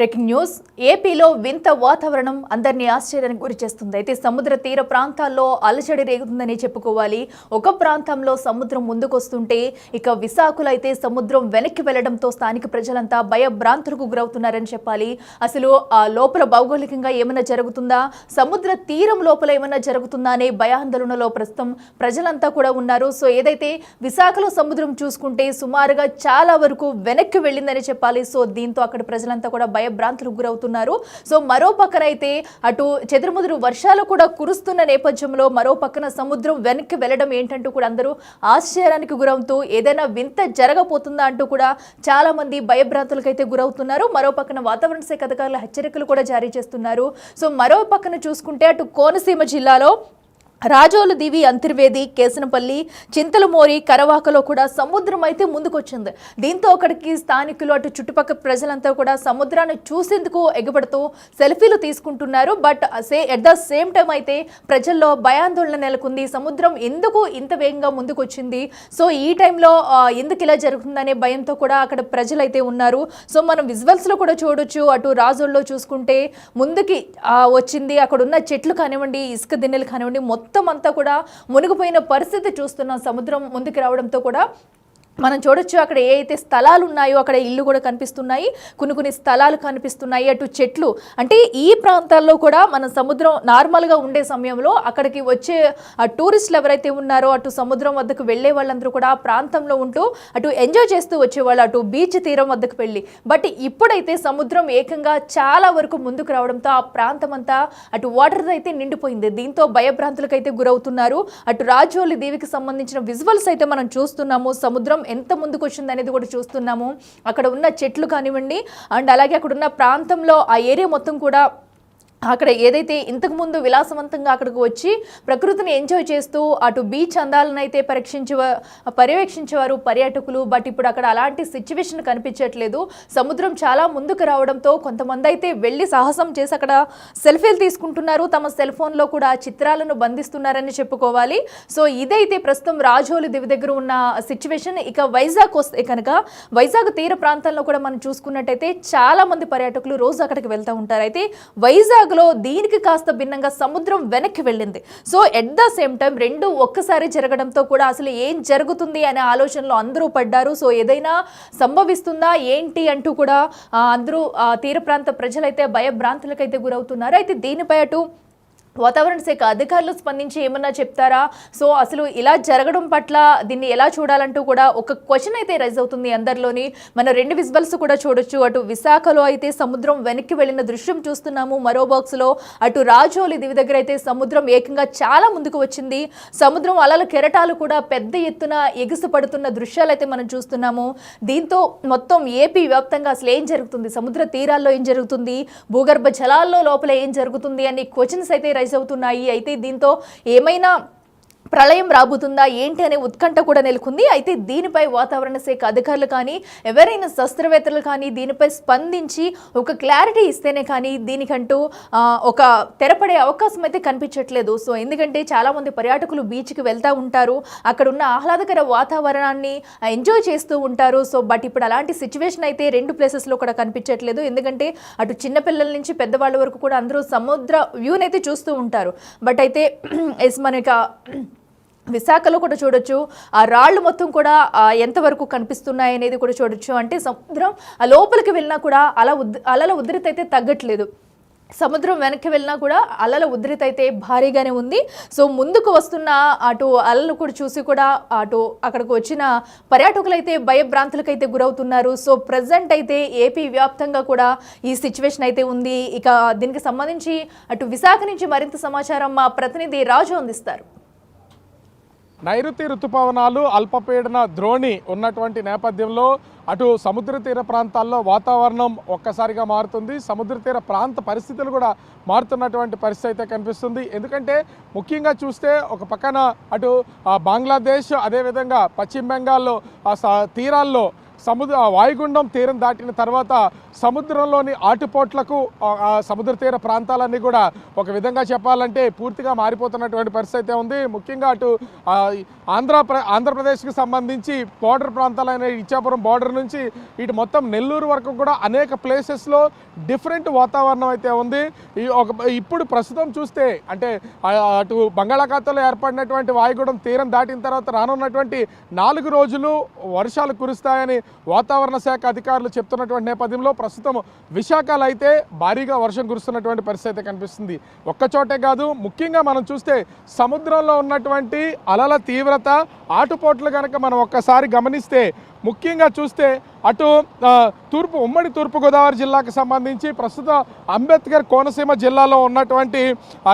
Breaking news ఏపీలో వింత వాతావరణం అందరినీ ఆశ్చర్యానికి గురిచేస్తుంది. అయితే సముద్ర తీర ప్రాంతాల్లో అలజడి రేగుతుందని చెప్పుకోవాలి. ఒక ప్రాంతంలో సముద్రం ముందుకొస్తుంటే ఇక విశాఖలో అయితే సముద్రం వెనక్కి వెళ్లడంతో స్థానిక ప్రజలంతా భయభ్రాంతులకు గురవుతున్నారని చెప్పాలి. అసలు ఆ లోపల భౌగోళికంగా ఏమైనా జరుగుతుందా, సముద్ర తీరం లోపల ఏమైనా జరుగుతుందా అనే భయాందోళనలో ప్రస్తుతం ప్రజలంతా కూడా ఉన్నారు. సో ఏదైతే విశాఖలో సముద్రం చూసుకుంటే సుమారుగా చాలా వరకు వెనక్కి వెళ్ళిందని చెప్పాలి. సో దీంతో అక్కడ ప్రజలంతా కూడా భయభ్రాంతులకు గురవుతున్నారు. సో మరో పక్కన అయితే అటు చెదురుముదురు వర్షాలు కూడా కురుస్తున్న నేపథ్యంలో మరో పక్కన సముద్రం వెనక్కి వెళ్ళడం ఏంటంటూ కూడా అందరూ ఆశ్చర్యానికి గురవుతూ ఏదైనా వింత జరగబోతుందా అంటూ కూడా చాలా మంది భయభ్రాంతులకు అయితే గురవుతున్నారు. మరో పక్కన వాతావరణ శాఖ అధికారులు హెచ్చరికలు కూడా జారీ చేస్తున్నారు. సో మరో పక్కన చూసుకుంటే అటు కోనసీమ జిల్లాలో రాజోలు దివి అంతర్వేది, కేసనపల్లి, చింతలమోరి, కరవాకలో కూడా సముద్రం అయితే ముందుకొచ్చింది. దీంతో అక్కడికి స్థానికులు అటు చుట్టుపక్కల ప్రజలంతా కూడా సముద్రాన్ని చూసేందుకు ఎగబడుతూ సెల్ఫీలు తీసుకుంటున్నారు. But at the same time అయితే ప్రజల్లో భయాందోళన నెలకొంది. సముద్రం ఎందుకు ఇంత వేగంగా ముందుకొచ్చింది, సో ఈ టైంలో ఎందుకు ఇలా జరుగుతుందనే భయంతో కూడా అక్కడ ప్రజలైతే ఉన్నారు. సో మనం విజువల్స్లో కూడా చూడొచ్చు. అటు రాజోల్లో చూసుకుంటే ముందుకి వచ్చింది, అక్కడ ఉన్న చెట్లు కానివ్వండి, ఇసుక దిన్నెలు కానివ్వండి, మొత్తం అంతా కూడా మునిగిపోయిన పరిస్థితి చూస్తున్నాం. సముద్రం ముందుకు రావడంతో కూడా మనం చూడొచ్చు అక్కడ ఏ అయితే స్థలాలు ఉన్నాయో అక్కడ ఇల్లు కూడా కనిపిస్తున్నాయి, కొన్ని స్థలాలు కనిపిస్తున్నాయి. అటు చెట్లు అంటే ఈ ప్రాంతాల్లో కూడా మన సముద్రం నార్మల్గా ఉండే సమయంలో అక్కడికి వచ్చే టూరిస్టులు ఎవరైతే ఉన్నారో అటు సముద్రం వద్దకు వెళ్ళే వాళ్ళందరూ కూడా ఆ ప్రాంతంలో ఉంటూ అటు ఎంజాయ్ చేస్తూ వచ్చేవాళ్ళు అటు బీచ్ తీరం వద్దకు వెళ్ళి. బట్ ఇప్పుడైతే సముద్రం ఏకంగా చాలా వరకు ముందుకు రావడంతో ఆ ప్రాంతం అంతా అటు వాటర్ అయితే నిండిపోయింది. దీంతో భయభ్రాంతులకు అయితే గురవుతున్నారు. అటు రాజోలి దీవికి సంబంధించిన విజువల్స్ అయితే మనం చూస్తున్నాము. సముద్రం ఎంత ముందుకు వచ్చింది అనేది కూడా చూస్తున్నాము. అక్కడ ఉన్న చెట్లు కానివ్వండి అండ్ అలాగే అక్కడ ఉన్న ప్రాంతంలో ఆ ఏరియా మొత్తం కూడా అక్కడ ఏదైతే ఇంతకుముందు విలాసవంతంగా అక్కడికి వచ్చి ప్రకృతిని ఎంజాయ్ చేస్తూ అటు బీచ్ అందాలను అయితే పర్యవేక్షించేవారు పర్యాటకులు. బట్ ఇప్పుడు అక్కడ అలాంటి సిచ్యువేషన్ కనిపించట్లేదు. సముద్రం చాలా ముందుకు రావడంతో కొంతమంది అయితే వెళ్ళి సాహసం చేసి అక్కడ సెల్ఫీలు తీసుకుంటున్నారు. తమ సెల్ ఫోన్లో కూడా చిత్రాలను బంధిస్తున్నారని చెప్పుకోవాలి. సో ఇదైతే ప్రస్తుతం రాజోలి దివి దగ్గర ఉన్న సిచ్యువేషన్. ఇక వైజాగ్ వస్తే కనుక వైజాగ్ తీర ప్రాంతంలో కూడా మనం చూసుకున్నట్టయితే చాలా మంది పర్యాటకులు రోజు అక్కడికి వెళ్తూ ఉంటారు. అయితే వైజాగ్ దీనికి కాస్త భిన్నంగా సముద్రం వెనక్కి వెళ్ళింది. So at the same time రెండు ఒక్కసారి జరగడంతో కూడా అసలు ఏం జరుగుతుంది అనే ఆలోచనలో అందరూ పడ్డారు. సో ఏదైనా సంభవిస్తుందా ఏంటి అంటూ కూడా అందరూ తీర ప్రాంత ప్రజలైతే భయభ్రాంతులకైతే గురవుతున్నారు. అయితే దీనిపై అటు వాతావరణ శాఖ అధికారులు స్పందించి ఏమన్నా చెప్తారా, సో అసలు ఇలా జరగడం పట్ల దీన్ని ఎలా చూడాలంటూ కూడా ఒక క్వశ్చన్ అయితే రైజ్ అవుతుంది అందరిలోని. మన రెండు విజువల్స్ కూడా చూడొచ్చు. అటు విశాఖలో అయితే సముద్రం వెనక్కి వెళ్ళిన దృశ్యం చూస్తున్నాము. మరో బాక్స్లో అటు రాజోలి దివి దగ్గర అయితే సముద్రం ఏకంగా చాలా ముందుకు వచ్చింది. సముద్రం అలల కెరటాలు కూడా పెద్ద ఎత్తున ఎగుసుపడుతున్న దృశ్యాలు అయితే మనం చూస్తున్నాము. దీంతో మొత్తం ఏపీ వ్యాప్తంగా అసలు ఏం జరుగుతుంది, సముద్ర తీరాల్లో ఏం జరుగుతుంది, భూగర్భ జలాల్లో లోపల ఏం జరుగుతుంది అనే క్వశ్చన్స్ అయితే అవుతున్నాయి. అయితే దీంతో ఏమైనా ప్రళయం రాబోతుందా ఏంటి అనే ఉత్కంఠ కూడా నెలకొంది. అయితే దీనిపై వాతావరణ శాఖ అధికారులు కానీ ఎవరైనా శాస్త్రవేత్తలు కానీ దీనిపై స్పందించి ఒక క్లారిటీ ఇస్తేనే కానీ దీనికంటూ ఒక తెరపడే అవకాశం అయితే కనిపించట్లేదు. సో ఎందుకంటే చాలామంది పర్యాటకులు బీచ్కి వెళ్తూ ఉంటారు, అక్కడ ఉన్న ఆహ్లాదకర వాతావరణాన్ని ఎంజాయ్ చేస్తూ ఉంటారు. సో బట్ ఇప్పుడు అలాంటి సిచ్యువేషన్ అయితే రెండు ప్లేసెస్లో కూడా కనిపించట్లేదు. ఎందుకంటే అటు చిన్నపిల్లల నుంచి పెద్దవాళ్ళ వరకు కూడా అందరూ సముద్ర వ్యూని అయితే చూస్తూ ఉంటారు. బట్ అయితే మనకి విశాఖలో కూడా చూడొచ్చు ఆ రాళ్ళు మొత్తం కూడా ఎంతవరకు కనిపిస్తున్నాయి అనేది కూడా చూడొచ్చు. అంటే సముద్రం లోపలికి వెళ్ళినా కూడా అలల ఉధృతి అయితే తగ్గట్లేదు. సముద్రం వెనక్కి వెళ్ళినా కూడా అలల ఉధృతి అయితే భారీగానే ఉంది. సో ముందుకు వస్తున్న అటు అలలు కూడా చూసి కూడా అటు అక్కడికి వచ్చిన పర్యాటకులు అయితే భయభ్రాంతులకైతే గురవుతున్నారు. సో ప్రజెంట్ అయితే ఏపీ వ్యాప్తంగా కూడా ఈ సిచ్యువేషన్ అయితే ఉంది. ఇక దీనికి సంబంధించి అటు విశాఖ నుంచి మరింత సమాచారం మా ప్రతినిధి రాజు అందిస్తారు. నైరుతి ఋతుపవనాలు అల్పపీడన ద్రోణి ఉన్నటువంటి నేపథ్యంలో అటు సముద్ర తీర ప్రాంతాల్లో వాతావరణం ఒక్కసారిగా మారుతుంది. సముద్ర తీర ప్రాంత పరిస్థితులు కూడా మారుతున్నటువంటి పరిస్థితి అయితే కనిపిస్తుంది. ఎందుకంటే ముఖ్యంగా చూస్తే ఒక పక్కన అటు బంగ్లాదేశ్, అదేవిధంగా పశ్చిమ బెంగాల్లో తీరాల్లో వాయుగుండం తీరం దాటిన తర్వాత సముద్రంలోని ఆటుపోట్లకు సముద్ర తీర ప్రాంతాలన్నీ కూడా ఒక విధంగా చెప్పాలంటే పూర్తిగా మారిపోతున్నటువంటి పరిస్థితి అయితే ఉంది. ముఖ్యంగా అటు ఆంధ్రప్రదేశ్కి సంబంధించి బోర్డర్ ప్రాంతాలైన ఇచ్చాపురం బోర్డర్ నుంచి ఇటు మొత్తం నెల్లూరు వరకు కూడా అనేక ప్లేసెస్లో డిఫరెంట్ వాతావరణం అయితే ఉంది. ఇప్పుడు ప్రస్తుతం చూస్తే అంటే అటు బంగాళాఖాతంలో ఏర్పడినటువంటి వాయుగుండం తీరం దాటిన తర్వాత రానున్నటువంటి 4 రోజులు వర్షాలు కురుస్తాయని వాతావరణ శాఖ అధికారులు చెప్తున్నటువంటి నేపథ్యంలో ప్రస్తుతం విశాఖలో అయితే భారీగా వర్షం కురుస్తున్నటువంటి పరిస్థితి కనిపిస్తుంది. ఒక్కచోటే కాదు, ముఖ్యంగా మనం చూస్తే సముద్రంలో ఉన్నటువంటి అలల తీవ్రత ఆటుపోట్లు కనుక మనం ఒక్కసారి గమనిస్తే ముఖ్యంగా చూస్తే అటు ఉమ్మడి తూర్పుగోదావరి జిల్లాకు సంబంధించి ప్రస్తుతం అంబేద్కర్ కోనసీమ జిల్లాలో ఉన్నటువంటి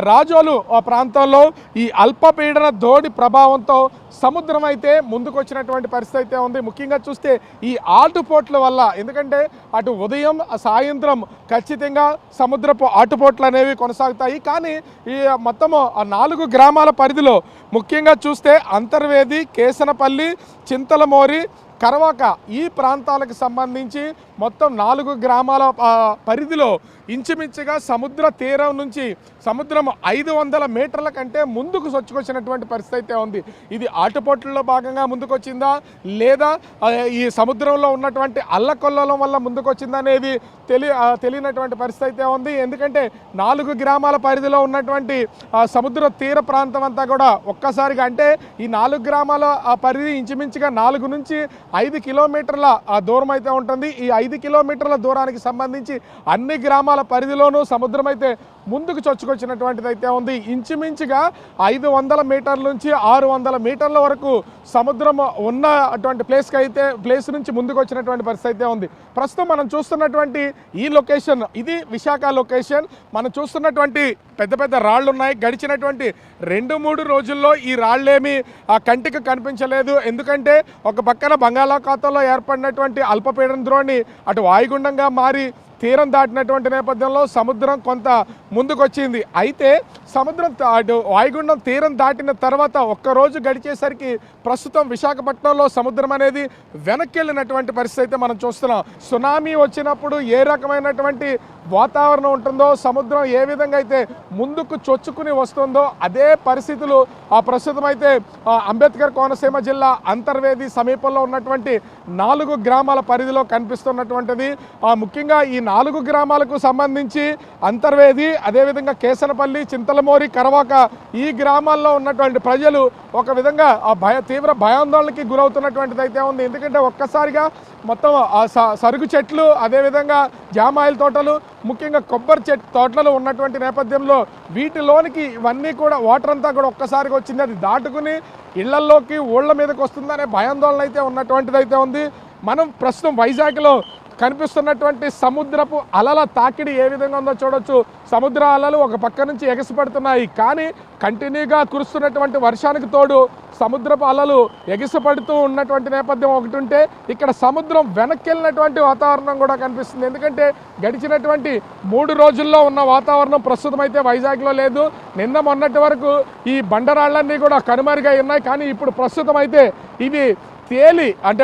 రాజోలు ప్రాంతంలో ఈ అల్పపీడన దోడి ప్రభావంతో సముద్రం అయితే ముందుకొచ్చినటువంటి పరిస్థితి అయితే ఉంది. ముఖ్యంగా చూస్తే ఈ ఆటుపోట్ల వల్ల, ఎందుకంటే అటు ఉదయం సాయంత్రం ఖచ్చితంగా సముద్రపు ఆటుపోట్లు అనేవి కొనసాగుతాయి. కానీ ఈ మొత్తము 4 గ్రామాల పరిధిలో ముఖ్యంగా చూస్తే అంతర్వేది, కేసనపల్లి, చింతలమోరి, కరవాక ఈ ప్రాంతాలకు సంబంధించి మొత్తం 4 గ్రామాల పరిధిలో ఇంచుమించుగా సముద్ర తీరం నుంచి సముద్రం 500 మీటర్ల కంటే ముందుకు సొచ్చుకొచ్చినటువంటి పరిస్థితి అయితే ఉంది. ఇది ఆటుపోట్లలో భాగంగా ముందుకొచ్చిందా లేదా ఈ సముద్రంలో ఉన్నటువంటి అల్లకొల్లలం వల్ల ముందుకొచ్చిందా అనేది తెలియనటువంటి పరిస్థితి అయితే ఉంది. ఎందుకంటే 4 గ్రామాల పరిధిలో ఉన్నటువంటి సముద్ర తీర ప్రాంతం అంతా కూడా ఒక్కసారిగా, అంటే ఈ 4 గ్రామాల పరిధి ఇంచుమించుగా 4 నుంచి 5 కిలోమీటర్ల దూరం అయితే ఉంటుంది. ఈ 5 కిలోమీటర్ల దూరానికి సంబంధించి అన్ని గ్రామాల పరిధిలోనూ సముద్రం అయితే ముందుకు చొచ్చుకొచ్చినటువంటిది అయితే ఉంది. ఇంచుమించుగా 500 మీటర్ల నుంచి 600 మీటర్ల వరకు సముద్రం ఉన్న అటువంటి ప్లేస్ నుంచి ముందుకు వచ్చినటువంటి పరిస్థితి అయితే ఉంది. ప్రస్తుతం మనం చూస్తున్నటువంటి ఈ లొకేషన్, ఇది విశాఖ లొకేషన్. మనం చూస్తున్నటువంటి పెద్ద పెద్ద రాళ్ళు ఉన్నాయి. గడిచినటువంటి 2-3 రోజుల్లో ఈ రాళ్ళేమి కంటికి కనిపించలేదు. ఎందుకంటే ఒక పక్కన బంగాళాఖాతంలో ఏర్పడినటువంటి అల్పపీడన ద్రోణి అటు వాయుగుండంగా మారి తీరం దాటినటువంటి నేపథ్యంలో సముద్రం కొంత ముందుకొచ్చింది. అయితే సముద్రం వాయుగుండం తీరం దాటిన తర్వాత ఒక్కరోజు గడిచేసరికి ప్రస్తుతం విశాఖపట్నంలో సముద్రం అనేది వెనక్కి వెళ్ళినటువంటి పరిస్థితి అయితే మనం చూస్తున్నాం. సునామీ వచ్చినప్పుడు ఏ రకమైనటువంటి వాతావరణం ఉంటుందో, సముద్రం ఏ విధంగా అయితే ముందుకు చొచ్చుకుని వస్తుందో అదే పరిస్థితులు ప్రస్తుతం అయితే అంబేద్కర్ కోనసీమ జిల్లా అంతర్వేది సమీపంలో ఉన్నటువంటి 4 గ్రామాల పరిధిలో కనిపిస్తున్నటువంటిది. ముఖ్యంగా ఈ 4 గ్రామాలకు సంబంధించి అంతర్వేది, అదేవిధంగా కేసనపల్లి, చింతలమోరి, కరవాక ఈ గ్రామాల్లో ఉన్నటువంటి ప్రజలు ఒక విధంగా తీవ్ర భయాందోళనకి గురవుతున్నటువంటిది అయితే ఉంది. ఎందుకంటే ఒక్కసారిగా మొత్తం సరుకు చెట్లు, అదేవిధంగా జామాయిల తోటలు, ముఖ్యంగా కొబ్బరి తోటలు ఉన్నటువంటి నేపథ్యంలో వీటిలోనికి ఇవన్నీ కూడా వాటర్ అంతా కూడా ఒక్కసారిగా వచ్చింది. అది దాటుకుని ఇళ్లల్లోకి ఊళ్ళ మీదకి వస్తుందనే భయాందోళన అయితే ఉన్నటువంటిది అయితే ఉంది. మనం ప్రస్తుతం వైజాగ్లో కనిపిస్తున్నటువంటి సముద్రపు అలల తాకిడి ఏ విధంగా ఉందో చూడొచ్చు. సముద్ర అలలు ఒక పక్క నుంచి ఎగసిపడుతున్నాయి. కానీ కంటిన్యూగా కురుస్తున్నటువంటి వర్షానికి తోడు సముద్రపు అలలు ఎగిసిపడుతూ ఉన్నటువంటి నేపథ్యం ఒకటి ఉంటే, ఇక్కడ సముద్రం వెనక్కి వెళ్ళినటువంటి వాతావరణం కూడా కనిపిస్తుంది. ఎందుకంటే గడిచినటువంటి 3 రోజుల్లో ఉన్న వాతావరణం ప్రస్తుతం అయితే వైజాగ్లో లేదు. నిన్న మొన్నటి వరకు ఈ బండరాళ్ళన్నీ కూడా కనుమరుగై ఉన్నాయి. కానీ ఇప్పుడు ప్రస్తుతం అయితే ఇవి తేలి, అంటే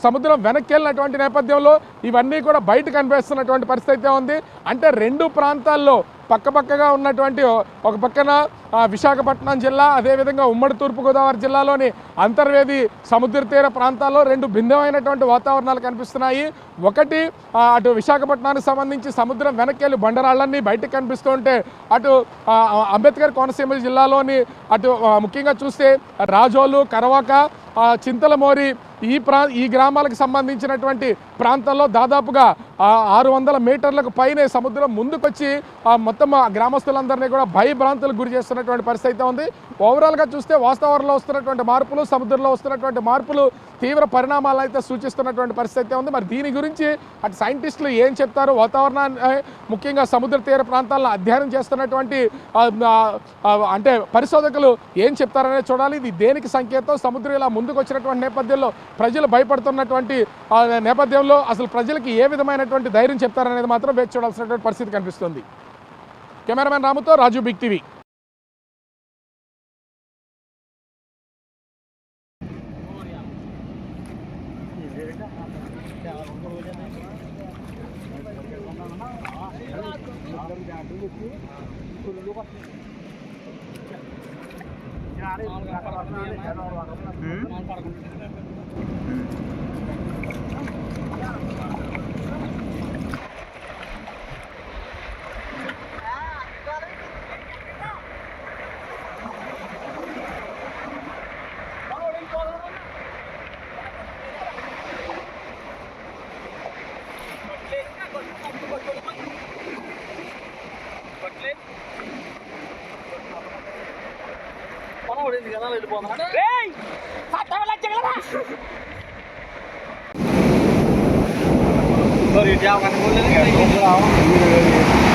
సముద్రం వెనక్కి వెళ్ళినటువంటి నేపథ్యంలో ఇవన్నీ కూడా బయట కనిపిస్తున్నటువంటి పరిస్థితి ఉంది. అంటే 2 ప్రాంతాల్లో పక్కపక్కగా ఉన్నటువంటి ఒక పక్కన విశాఖపట్నం జిల్లా, అదేవిధంగా ఉమ్మడి తూర్పుగోదావరి జిల్లాలోని అంతర్వేది సముద్ర తీర ప్రాంతాల్లో 2 భిన్నమైనటువంటి వాతావరణాలు కనిపిస్తున్నాయి. ఒకటి అటు విశాఖపట్నానికి సంబంధించి సముద్రం వెనక్కి బండరాళ్ళన్నీ బయటకు కనిపిస్తూ ఉంటే, అటు అంబేద్కర్ కోనసీమ జిల్లాలోని అటు ముఖ్యంగా చూస్తే రాజోలు, కరవాక, చింతలమోరి ఈ గ్రామాలకు సంబంధించినటువంటి ప్రాంతాల్లో దాదాపుగా 600 మీటర్లకు పైనే సముద్రం ముందుకొచ్చి మొత్తం గ్రామస్తులందరినీ కూడా భయభ్రాంతులకు గురి చేస్తున్నటువంటి పరిస్థితి ఉంది. ఓవరాల్గా చూస్తే వాతావరణంలో వస్తున్నటువంటి మార్పులు, సముద్రంలో వస్తున్నటువంటి మార్పులు తీవ్ర పరిణామాలు అయితే సూచిస్తున్నటువంటి పరిస్థితి ఉంది. మరి దీని గురించి అటు సైంటిస్టులు ఏం చెప్తారు, వాతావరణాన్ని ముఖ్యంగా సముద్ర తీర ప్రాంతాలను అధ్యయనం చేస్తున్నటువంటి అంటే పరిశోధకులు ఏం చెప్తారనేది చూడాలి. ఇది దేనికి సంకేతం? సముద్రం ఇలా ముందుకు వచ్చినటువంటి నేపథ్యంలో ప్రజలు భయపడుతున్నటువంటి నేపథ్యంలో అసలు ప్రజలకి ఏ విధమైనటువంటి ధైర్యం చెప్తారనేది మాత్రం వేచి చూడాల్సినటువంటి పరిస్థితి కనిపిస్తుంది. కెమెరామెన్ రాముతో Raju, big TV. Sorry, dia akan mulai.